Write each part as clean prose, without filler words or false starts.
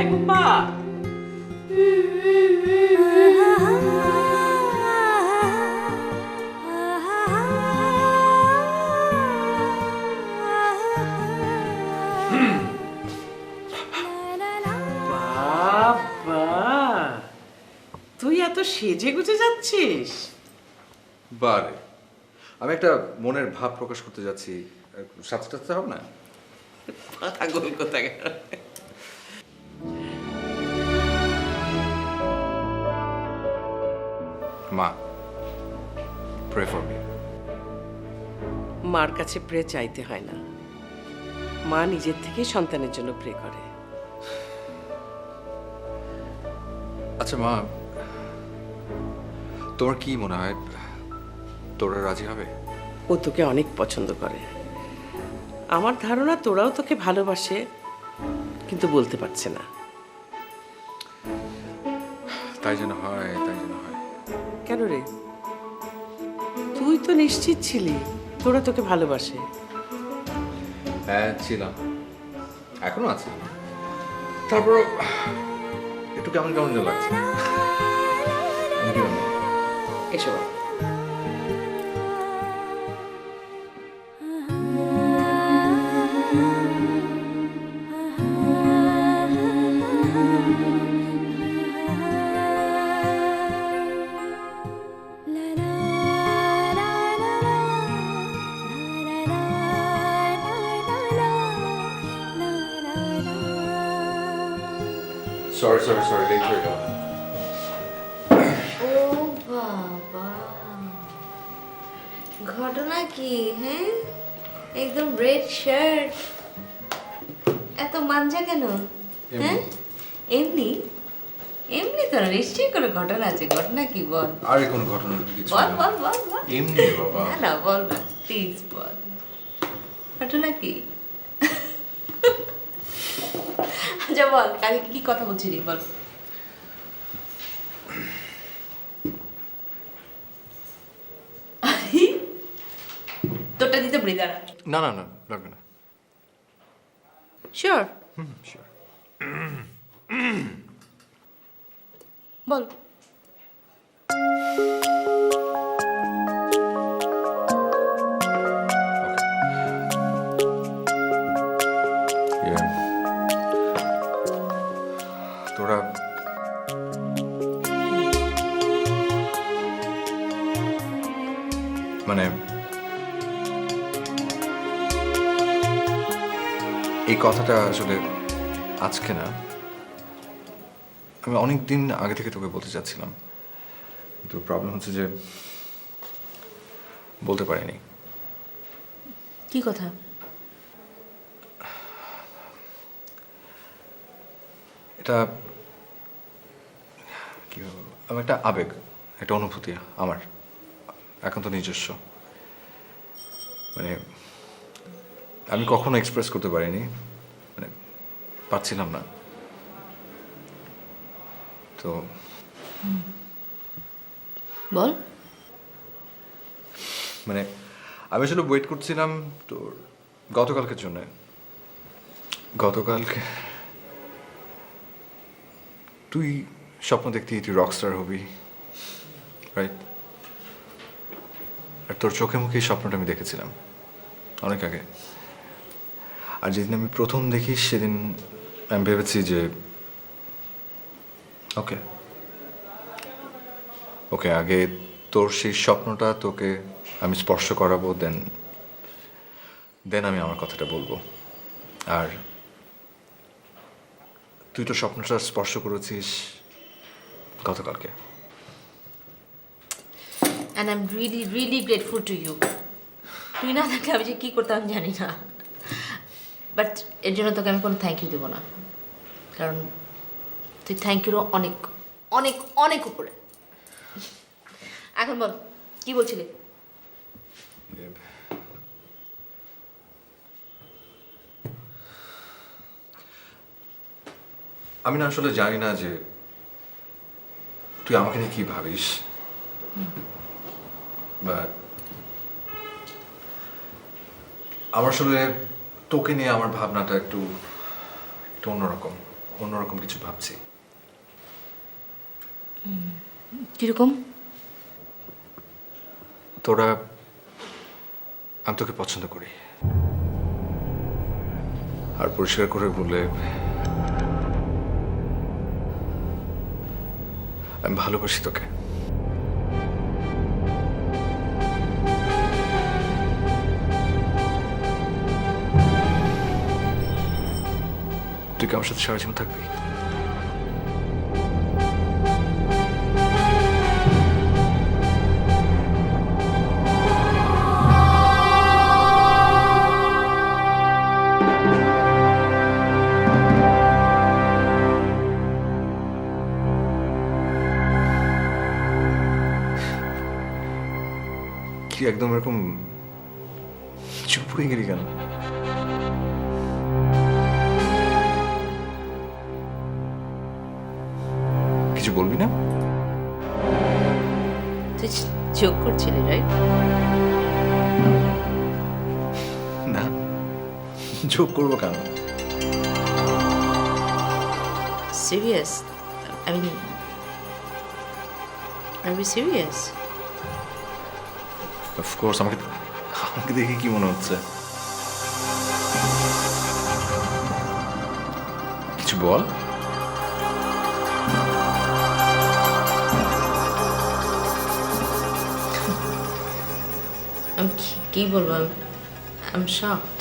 একবা বাবা, তুই এত সেজে গুজে যাচ্ছিস? বারে আমি একটা মনের ভাব প্রকাশ করতে যাচ্ছি, সাথে সাথে হবে না? পাগল কোথাকার। মা, প্রে ফর মি। মার কাছে প্রে চাইতে হয় না, মা নিজের থেকেই সন্তানের জন্য প্রে করে। আচ্ছা মা, তোমার কি মনে হয় তোরা রাজি হবে? ও তোকে অনেক পছন্দ করে, আমার ধারণা তোরাও তোকে ভালোবাসে, কিন্তু বলতে পারছে না। তাই যেন হয়, তাই যেন হয়। কেন রে, তুই তো নিশ্চিত ছিলি তোরা তোকে ভালোবাসে। হ্যাঁ ছিলাম, এখনো আছে, তারপর একটু কেমন কেমন যেন লাগছে। এসো বাবা। সরি সরি সরি, লেট হয়ে গেল। ও বাবা, ঘটনা কি? হ্যাঁ, একদম রেড শার্ট, এত মাঞ্জা কেন? হ্যাঁ, এমনি এমনি তো না, নিশ্চয়ই কোনো ঘটনা আছে। ঘটনা কি বল? আরে কোনো ঘটনা কিছু বল না। বল বল বল। এমনি বাবা। না না, বল না প্লিজ, বল ঘটনা কি? আচ্ছা বল, কালকে কি কথা বলছিলি বল। তোরটা দিতে বলি, দাঁড়া। না না না, লাগবে না। শিওর? শিওর। বল। তোরা মানে এই কথাটা আসলে আজকে না, আমি অনেক দিন আগে থেকে তোকে বলতে চাচ্ছিলাম, কিন্তু প্রবলেম হচ্ছে যে বলতে পারিনি। কি কথা? এটা কি বলবো, আমার একটা আবেগ, একটা অনুভূতি আমার এখন তো নিজস্ব, মানে আমি কখনো এক্সপ্রেস করতে পারিনি, মানে পারছিলাম না। তো বল। মানে আমি আসলে ওয়েট করছিলাম তোর গতকালকের জন্য। গতকালকে তুই স্বপ্ন দেখতি তুই রকস্টার হবি, রাইট? আর তোর চোখে মুখে এই স্বপ্নটা আমি দেখেছিলাম অনেক আগে। আর যেদিন আমি প্রথম দেখি সেদিন আমি ভেবেছি যে ওকে ওকে আগে তোর সেই স্বপ্নটা তোকে আমি স্পর্শ করাবো, দেন দেন আমি আমার কথাটা বলবো। আর তুই তো স্বপ্নটা স্পর্শ করেছিস গতকালকে। And I am really really grateful to you. তুই না থাকলে আমি যে কী করতাম জানি না, বাট এর জন্য তোকে আমি কোনো থ্যাংক ইউ দেবো না, কারণ তুই থ্যাংক ইউরও অনেক অনেক অনেক উপরে। এখন বল, কি বলছিলি? আমি না আসলে জানি না যে তুই আমাকে নিয়ে কি ভাবিস, বাট আমার আসলে তোকে নিয়ে আমার ভাবনাটা একটু একটু অন্যরকম অন্যরকম কিছু ভাবছি। কিরকম? তোরা, আমি তোকে পছন্দ করি, আর পরিষ্কার করে বললে আমি ভালোবাসি তোকে। তুই কি আমার সাথে সারা জীবন থাকবি? কি একদম এরকম চুপ হয়ে গেলি কেন? কিছু বলবি না? তুই যোগ করছিলি, রাইট? না, যোগ করবো কেন? সিরিয়াস? আই মিন, আর বি সিরিয়াস? অফকোর্স। আমাকে আমাকে দেখে কি মনে হচ্ছে? কিছু বল। আমি কি বলবো? I am shocked.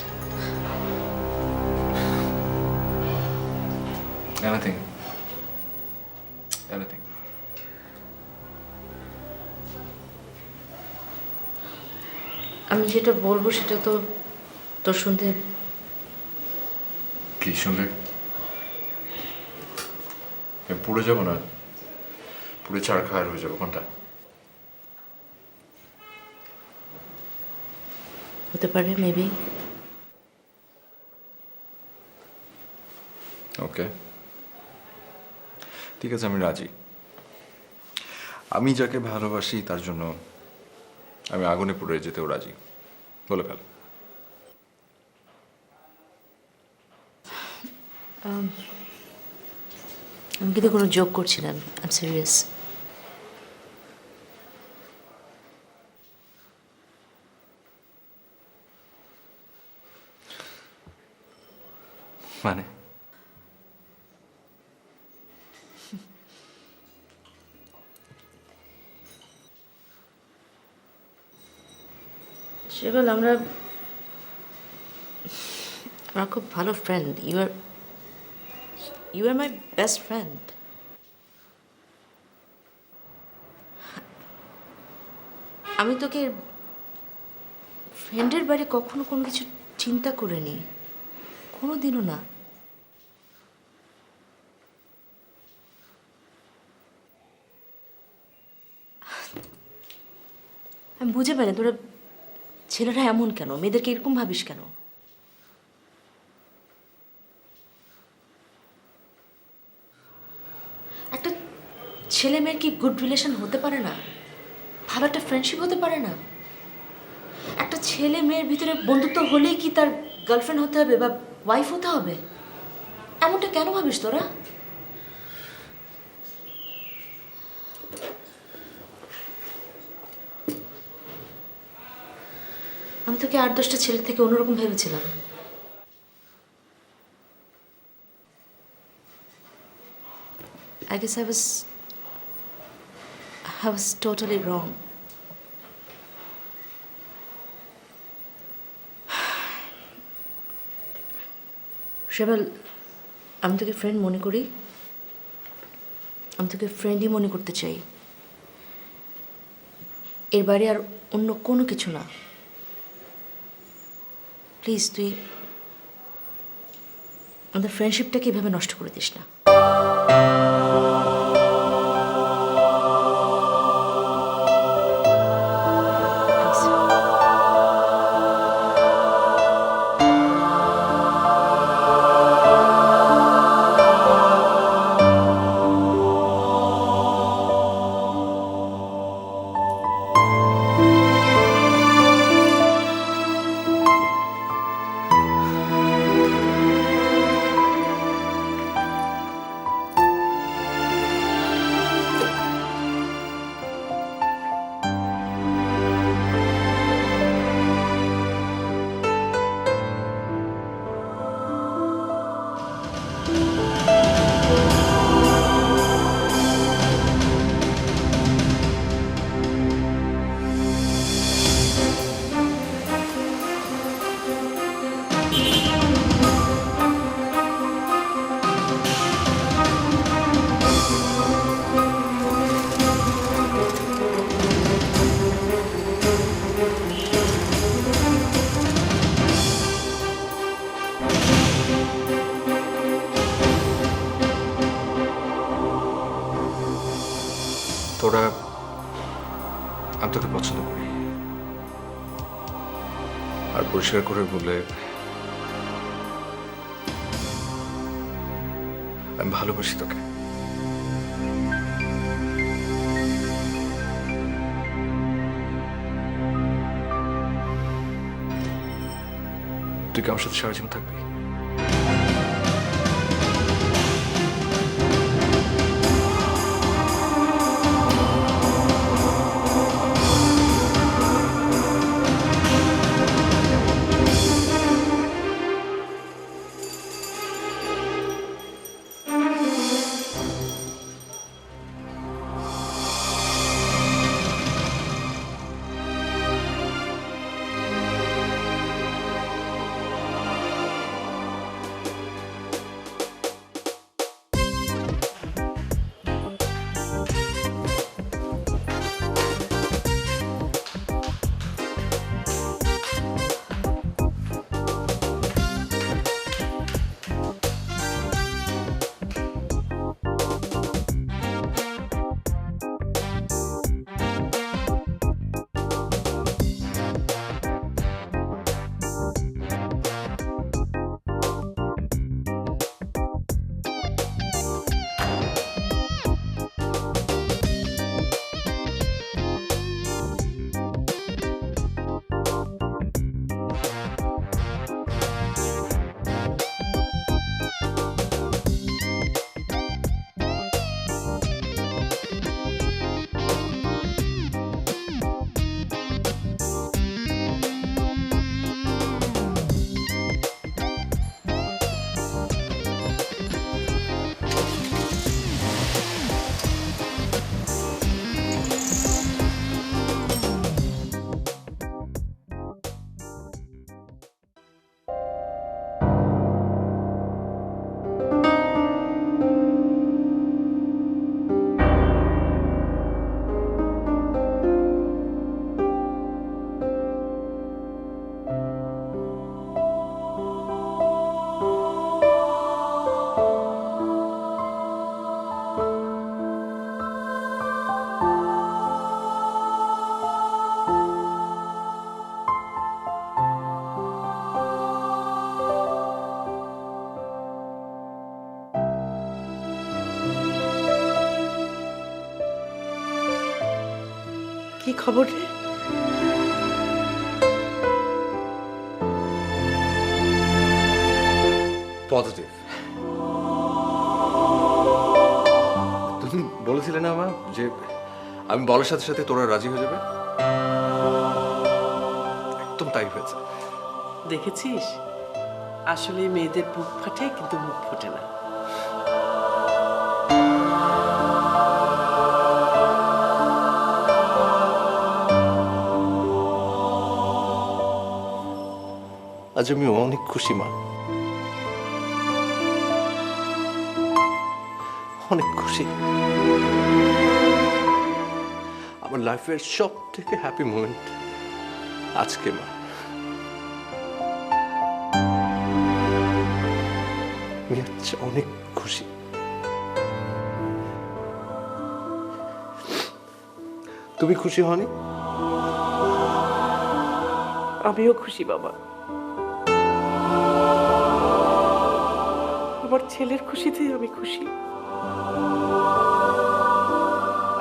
Anything, anything. আমি যেটা বলবো সেটা তো তোর শুনতে কি শুনলে? পুড়ে যাবো না? পুড়ে চার খাওয়ার হয়ে যাবো কোনটা? হতে পারে, মেবি। ওকে, ঠিক আছে, আমি রাজি। আমি যাকে ভালোবাসি তার জন্য আমি আগুনে পুড়ে যেতেও রাজি। বলে ফেল। আমি কিন্তু কোনো জোক করছিলাম, আই এম সিরিয়াস। মানে সেবল, আমরা খুব ভালো friend. You are my best friend. আমি তোকে ফ্রেন্ডের বাইরে কখনো কোনো কিছু চিন্তা করিনি, কোনো দিনও না। আমি বুঝে পাই না তোরা ছেলেরা এমন কেন, মেয়েদেরকে এরকম ভাবিস কেন? একটা ছেলে মেয়ের কি গুড রিলেশন হতে পারে না? ভালো একটা ফ্রেন্ডশিপ হতে পারে না? একটা ছেলে মেয়ের ভিতরে বন্ধুত্ব হলেই কি তার গার্লফ্রেন্ড হতে হবে বা ওয়াইফ হতে হবে? এমনটা কেন ভাবিস তোরা? আমি তোকে 8-10টা ছেলের থেকে অন্যরকম ভেবেছিলাম। I guess I was totally wrong. শেবাল, আমি তোকে ফ্রেন্ড মনে করি, আমি তোকে ফ্রেন্ডই মনে করতে চাই, এর বাইরে আর অন্য কোনো কিছু না। প্লিজ তুই আমাদের ফ্রেন্ডশিপটাকে এভাবে নষ্ট করে দিস না। তোরা, আমি তোকে পছন্দ করি। আর পরিষ্কার করে বলে আমি ভালোবাসি তোকে। তুই কি আমার সাথে সারা জীবন থাকবি? কি খবর রে? পজিটিভ। তুমি বলেছিলে না মা যে আমি বলার সাথে সাথে তোরা রাজি হয়ে যাবে? একদম তাই হয়েছে। দেখেছিস, আসলে মেয়েদের বুক ফাটে কিন্তু মুখ ফোটে না। আজ আমি অনেক খুশি মা, অনেক খুশি। আমার লাইফের সব থেকে হ্যাপি মোমেন্ট আজকে মা। আমি আজ অনেক খুশি। তুমি খুশি হনি? আমিও খুশি বাবা। আমার ছেলের খুশিতেই আমি খুশি।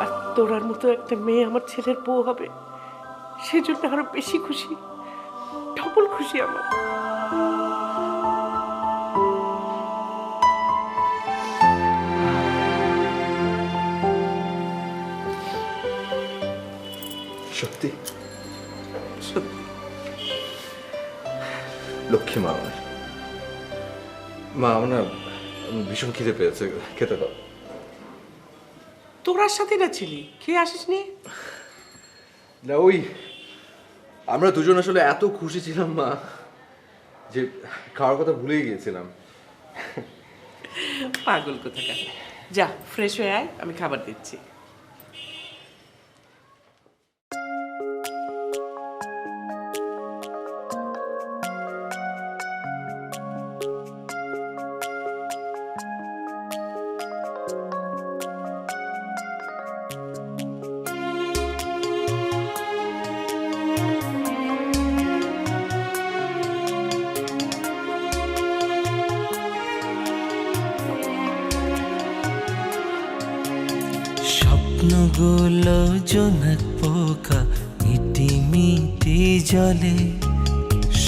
আর তোরার মতো একটা মেয়ে আমার ছেলের বউ হবে, সেজন্য আরো বেশি খুশি, ডবল খুশি আমার। সত্যি সত্যি। লক্ষ্মী মা আমার। মা আমার না ভীষণ খিদে পেয়েছে, খেতে দাও। তোরার সাথে না ছিলি, খেয়ে আসিসনি? না ওই আমরা দুজন আসলে এত খুশি ছিলাম মা যে খাওয়ার কথা ভুলেই গিয়েছিলাম। পাগল কোথাকার। যা ফ্রেশ হয়ে আয়, আমি খাবার দিচ্ছি। স্বপ্নগুলো জোনাক পোকা মিটি মিটি জলে,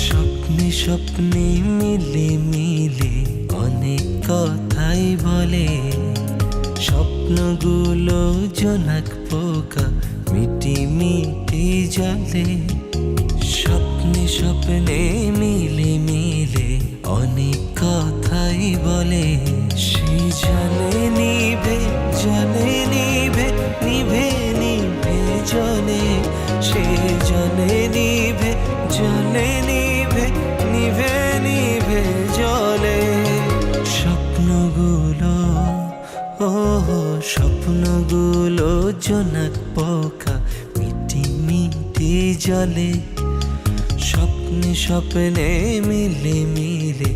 স্বপ্নে স্বপ্নে মিলে মিলে অনেক কথাই বলে। স্বপ্নগুলো জোনাক পোকা মিটি মিটি জলে, স্বপ্নে স্বপ্নে মিলে মিলে অনেক কথাই বলে। সে জলে নিভে জলে নিভে নিভে নিভে জলে, সে জলে নিভে জলে নিভে নিভে নিভে জলে। স্বপ্নগুলো ও স্বপ্নগুলো জোনাক পোকা মিটি মিটি জলে, স্বপ্নে স্বপ্নে মিলে মিলে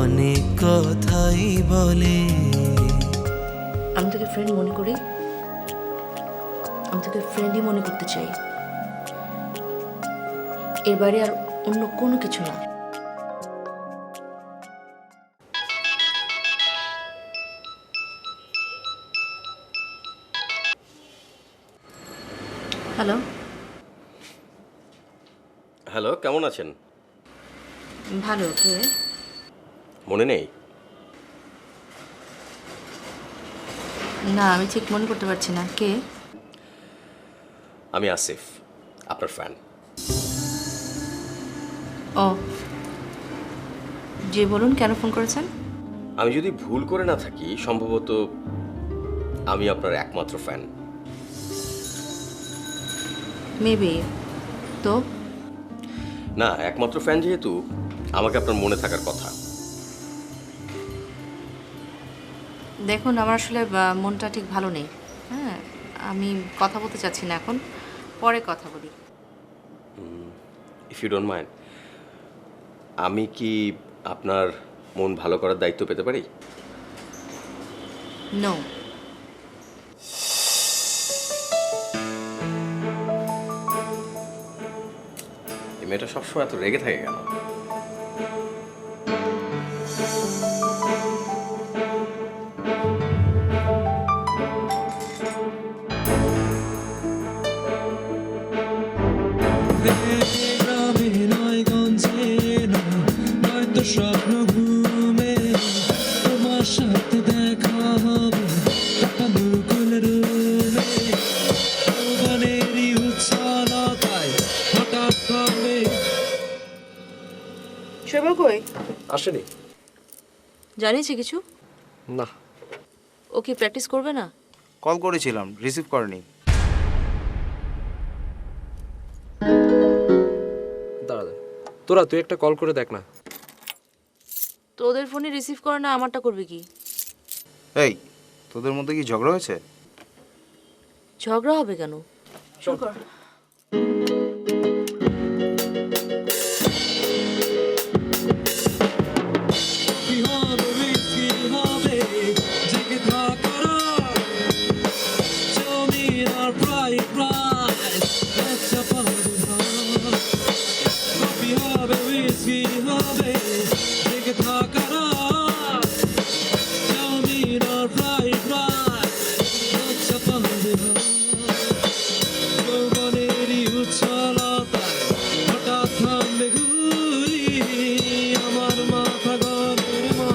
অনেক কথাই বলে। আমি তোকে ফ্রেন্ড মনে করি, আমি তোকে ফ্রেন্ডই মনে করতে চাই, এর বাইরে আর অন্য কোনো কিছু না। হ্যালো, হ্যালো, কেমন আছেন? ভালো। কে? মনে নেই? না, আমি ঠিক মনে করতে পারছি না। কে? আমি আসিফ, আপনার ফ্যান। ও জি, বলুন, কেন ফোন করেছেন? আমি যদি ভুল করে না থাকি, সম্ভবত আমি আপনার একমাত্র ফ্যান। মেবি। তো না, একমাত্র ফ্যান যেহেতু আমাকে আপনার মনে থাকার কথা। দেখুন, আমার আসলে মনটা ঠিক ভালো নেই। হ্যাঁ, আমি কথা বলতে চাচ্ছি না এখন, পরে কথা বলি। ইফ ইউ ডোন্ট মাইন্ড, আমি কি আপনার মন ভালো করার দায়িত্ব পেতে পারি? নো। এই মেয়েটা সবসময় এত রেগে থাকে কেন? গ্রামে নয় গঞ্জে নয়, নয়তো স্বপ্ন ঘুমে তোমার সাথে দেখা হবে টাকানুকুল রুমে। যৌবনেরই উচ্ছলতায় হঠাৎ হবে। শৈবাল কই? আসেনি। জানিয়েছে কিছু? না। ও কি প্র্যাকটিস করবে না? কল করেছিলাম, রিসিভ করেনি। দাঁড়া দাঁড়া, তোরা তুই একটা কল করে দেখ না। তো ওদের ফোনে রিসিভ করে না, আমারটা করবে কি? এই, তোদের মধ্যে কি ঝগড়া হয়েছে? ঝগড়া হবে কেন? শুরু কর। কি হবে কি হবে জেগে থাকার জমির আর প্রায় প্রায় আচ্ছা পাবে কপি হবে কি হবে জেগে থাকার জমির আর প্রায় প্রায় আচ্ছা পাবে যৌবনেরই উচ্ছলতায় হঠাৎ থামবে ঘুরি আমার মাথা গনের মা।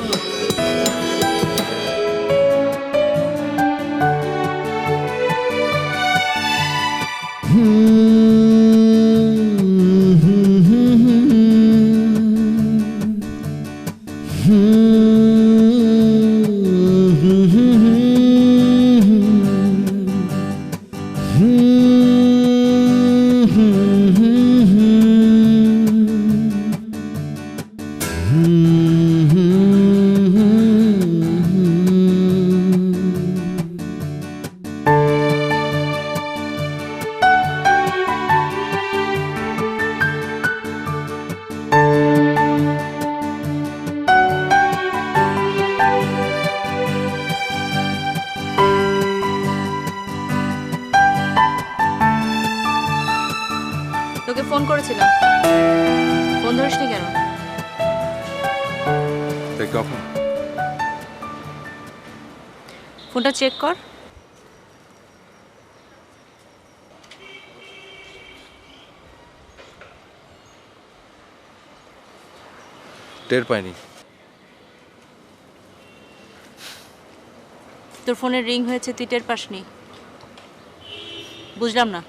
তোকে ফোন করেছিলাম, ফোন ধরিসনি কেন? তাই কখন? ফোনটা চেক কর। টের পাইনি। তোর ফোনের রিং হয়েছে, তুই টের পাসনি? বুঝলাম না।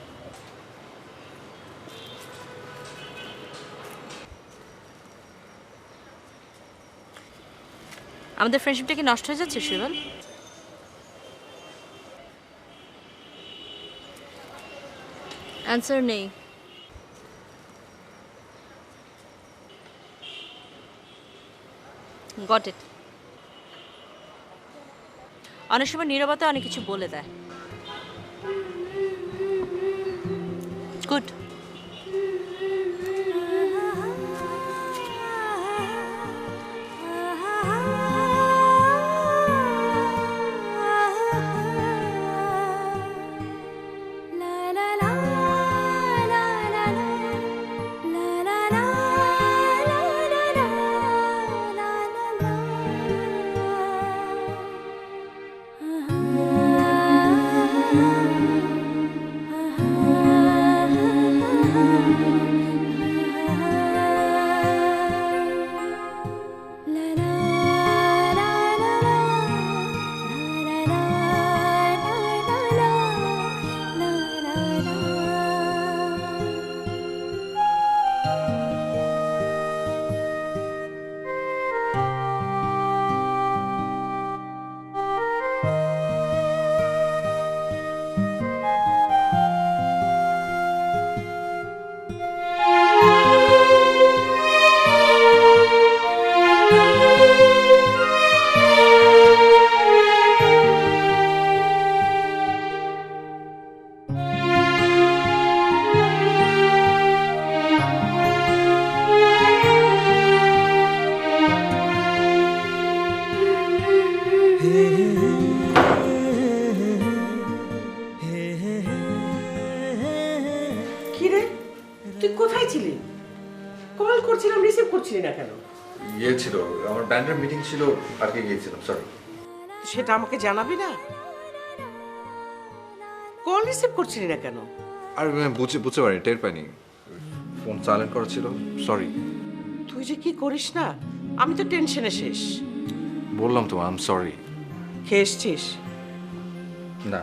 আমাদের ফ্রেন্ডশিপটা কি নষ্ট হয়ে যাচ্ছে শিবল? অ্যান্সার নেই। Got it. অনেক সময় নীরবতা অনেক কিছু বলে দেয়। গুড। কি রে, তুই কোথায় ছিলি? কল করছিলাম, রিসিভ করছিলি না কেন? ইয়ে ছিল, আমার ব্যান্ডের মিটিং ছিল, আটকে গিয়েছিলাম, সরি। সেটা আমাকে জানাবি না? কল রিসিভ করছিলি না কেন? আর বুঝতে পারিনি, টের পাইনি, ফোন সাইলেন্ট করা ছিল, সরি। তুই যে কি করিস না, আমি তো টেনশনে শেষ। বললাম তো, আই এম সরি। খেয়ে এসছিস? না,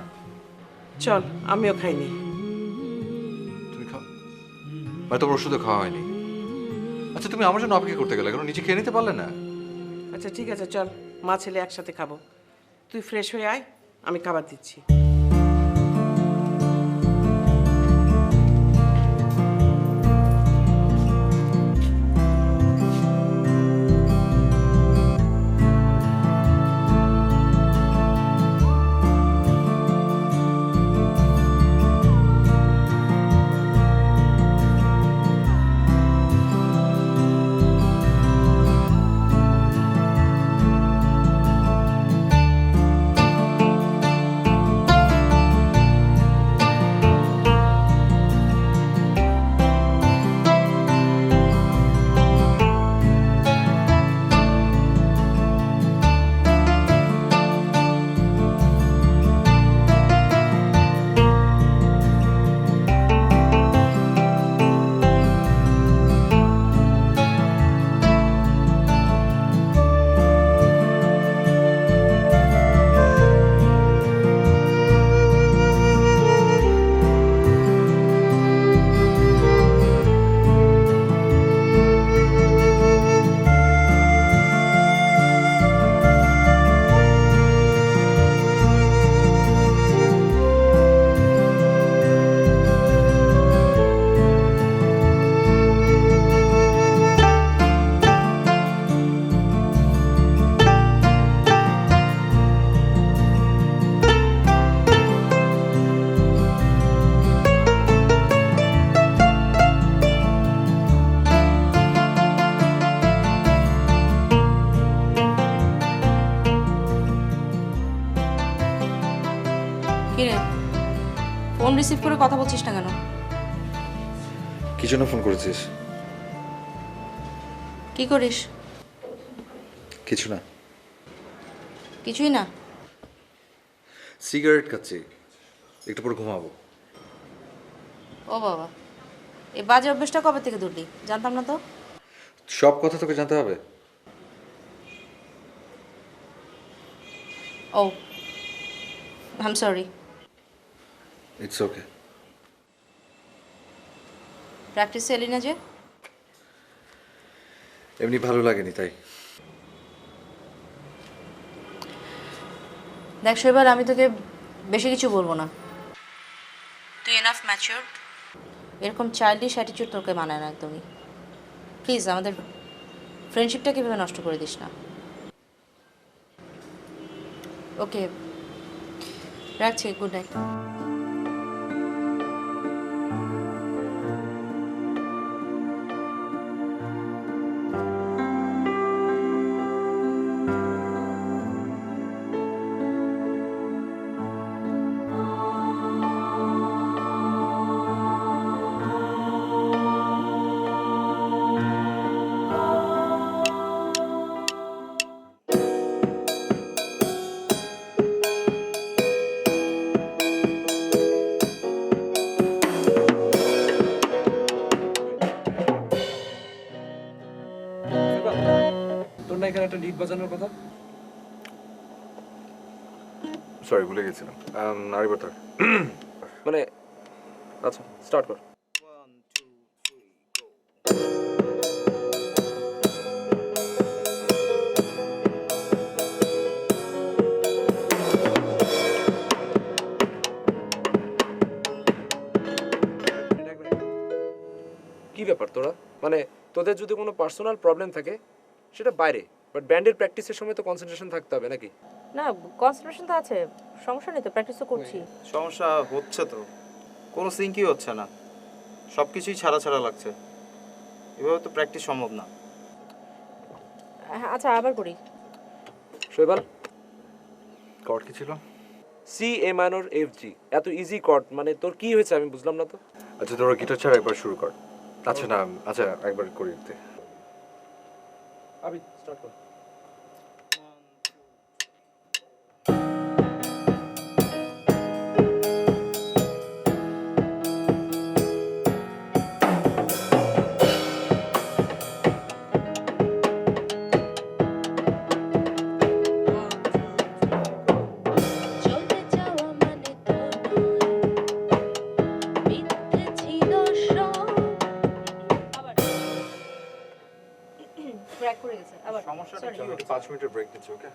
চল, আমিও খাইনি। তুমি খাও। মানে তোমার ওষুধও খাওয়া হয়নি। আচ্ছা, তুমি আমার জন্য অপেক্ষা করতে গেলে কেন? নিচে খেয়ে নিতে পারলে না? আচ্ছা ঠিক আছে, চল, মা ছেলে একসাথে খাবো। তুই ফ্রেশ হয়ে আয়, আমি খাবার দিচ্ছি। ফোন রিসিভ করে কথা বলছিস না কেন? কি জন্য ফোন করেছিস? কি করিস? কিছু না। কিছুই না? সিগারেট খাচ্ছি, একটু পর ঘুমাবো। ও বাবা, এই বাজে অভ্যেসটা কবে থেকে ধরলি? জানতাম না তো। সব কথা তোকে জানতে হবে? ও I am sorry. It's okay. প্র্যাকটিসে এলি না যে? এমনি ভালো লাগেনি তাই। দেখ শৈবাল, আমি তোকে বেশি কিছু বলবো না, তুই এনাফ ম্যাচিওর। এরকম চাইল্ডিশ অ্যাটিটিউড তোকে মানায় না একদমই। প্লিজ আমাদের ফ্রেন্ডশিপটা কীভাবে নষ্ট করে দিস না। ওকে, রাখছি, গুড নাইট। তোর না এখানে একটা লিড বাজানোর কথা? সরি, ভুলে গেছিলাম। আরেকবার থাক। মানে আচ্ছা, স্টার্ট কর। কি ব্যাপার তোরা? মানে তোদের যদি কোনো পার্সোনাল প্রবলেম থাকে সেটা বাইরে, বাট ব্যান্ডের প্র্যাকটিসের সময় তো কনসেন্ট্রেশন থাকতে হবে নাকি? না, কনসেন্ট্রেশন তো আছে, সমস্যা নেই তো, প্র্যাকটিস তো করছি। সমস্যা হচ্ছে তো, কোনো সিঙ্কই হচ্ছে না, সব কিছুই ছাড়া ছাড়া লাগছে। এভাবে তো প্র্যাকটিস সম্ভব না। আচ্ছা, আবার করি। শৈবাল, কর্ড কি ছিল? সি এ মাইনর এফ জি, এত ইজি কর্ড, মানে তোর কি হয়েছে আমি বুঝলাম না তো। আচ্ছা, তোরা গিটার ছাড়া একবার শুরু কর। আচ্ছা না, আচ্ছা একবার করি দিতে। আমি স্টার্ট কর। চলে যাওয়া মানে তো নয়, মিথ্যে ছিল সব। আবার ব্রেক করে গেছে আবার। সমস্যাটা Sorry. কি হচ্ছে? 5 মিনিটের ব্রেক দিচ্ছি, ওকে?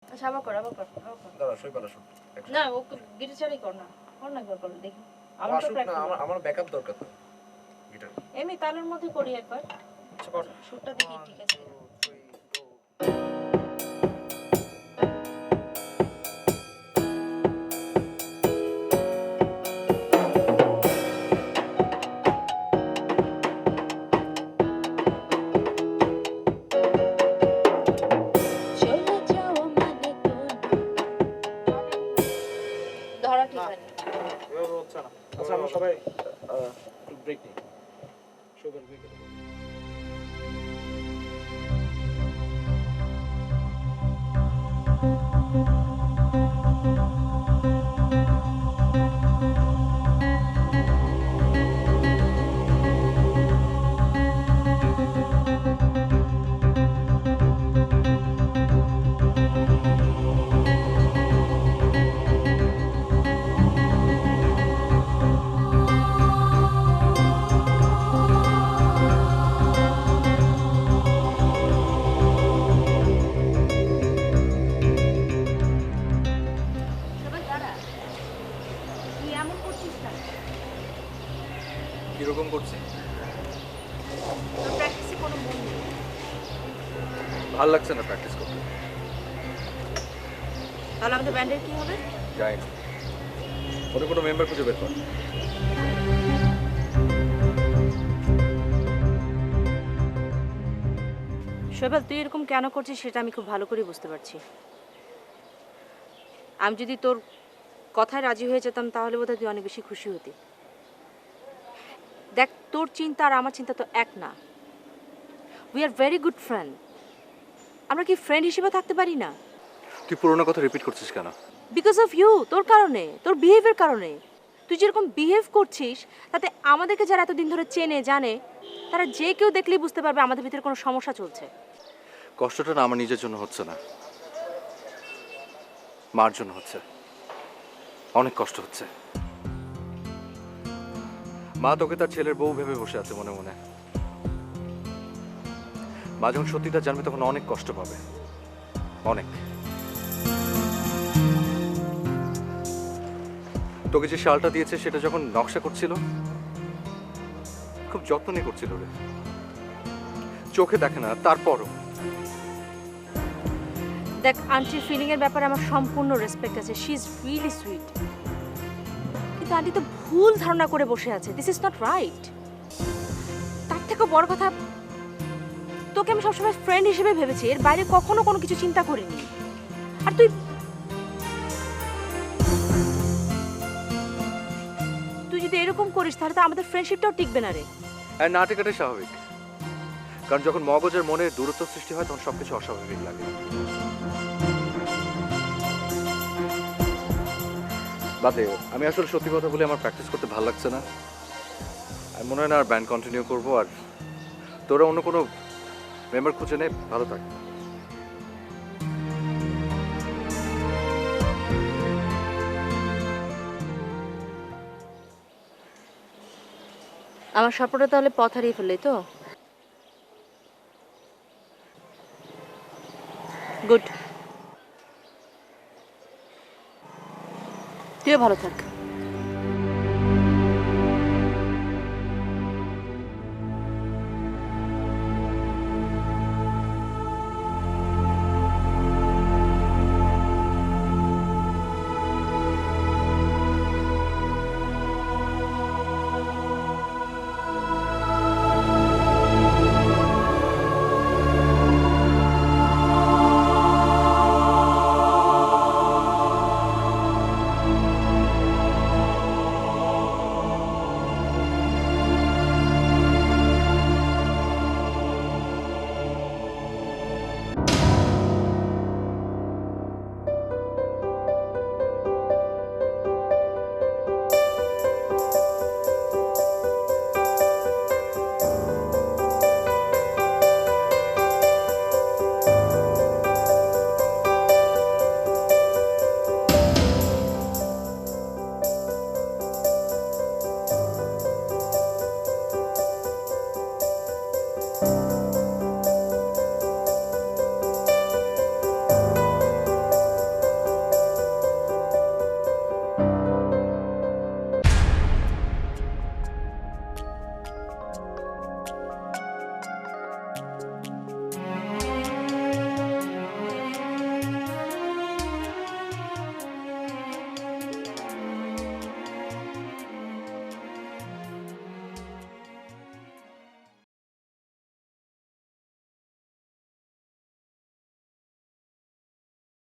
আচ্ছা, আবার কর, আবার কর, আবার কর। দাঁড়া, শৈবাল আসুক। না, ও গিটার ছাড়াই কর না, কর না, একবার কর দেখি। ও আমার তো আসুক না, প্র্যাকটিস, আমার ব্যাকআপ দরকার তো গিটার। এমনি তালের মধ্যে করি একবার। আচ্ছা কর। সুরটা দেখি ঠিক আছে। চলে যাওয়া মানে তো ধরা ঠিক হয়নি। এভাবে হচ্ছে না। আচ্ছা, আমরা সবাই ব্রেক নিই। শৈবাল ব্রেক। কিরকম করছি? তোর প্র্যাকটিসে কোনো মন নেই। ভাল লাগছে না প্র্যাকটিস করতে। তাহলে আমাদের ব্যান্ডের কি হবে? যাই না, ওদের কোনো মেম্বার খুঁজে বের কর। শৈবাল, তুই এরকম কেন করছিস সেটা আমি খুব ভালো করে বুঝতে পারছি। আমি যদি তোর কথায় রাজি হয়ে যেতাম তাহলে বোধহয় তুই অনেক বেশি খুশি হতি। দেখ, তোর চিন্তা আর আমার চিন্তা তো এক না। We are very good friend. আমরা কি ফ্রেন্ড হিসেবে থাকতে পারি না? তুই পুরোনো কথা রিপিট করছিস কেন? বিকজ অফ ইউ, তোর কারণে, তোর বিহেভিয়ার কারণে। তুই যেরকম বিহেভ করছিস তাতে আমাদেরকে যারা এতদিন ধরে চেনে জানে তারা যে কেউ দেখলেই বুঝতে পারবে আমাদের ভিতরে কোনো সমস্যা চলছে। কষ্টটা না আমার নিজের জন্য হচ্ছে না, মার জন্য হচ্ছে। অনেক কষ্ট হচ্ছে। মা তোকে তার ছেলের বউ ভেবে বসে আছে মনে মনে। মা যখন সত্যিটা জানবে তখন অনেক কষ্ট পাবে, অনেক। তোকে যে শালটা দিয়েছে সেটা যখন নকশা করছিল খুব যত্ন নিয়ে করছিল রে, চোখে দেখে না তারপরও। দেখ আন্টির ফিলিংয়ের ব্যাপারে আমার সম্পূর্ণ রেসপেক্ট আছে, শি ইজ রিয়েলি সুইট, কিন্তু আন্টি তো ভুল ধারণা করে বসে আছে, দিস ইজ নট রাইট। তার থেকেও বড় কথা, তোকে আমি সবসময় ফ্রেন্ড হিসেবে ভেবেছি, এর বাইরে কখনো কোনো কিছু চিন্তা করিনি। আর তুই যদি এরকম করিস তাহলে তো আমাদের ফ্রেন্ডশিপটাও টিকবে না রে। হ্যাঁ, না টেকাটাই স্বাভাবিক, কারণ যখন মগজের মনে দূরত্ব সৃষ্টি হয় তখন সবকিছু অস্বাভাবিক লাগে। বাদে, আমি আসলে সত্যি কথা বলে আমার প্র্যাকটিস করতে ভালো লাগছে না। আমি মনে হয় না আর ব্যান্ড কন্টিনিউ করবো। আর তোরা অন্য কোনো মেম্বার খুঁজে নে, ভালো থাক। আমার স্বপ্নটা তাহলে পথ হারিয়ে ফেললে তো? গুড, তুইও ভালো থাক।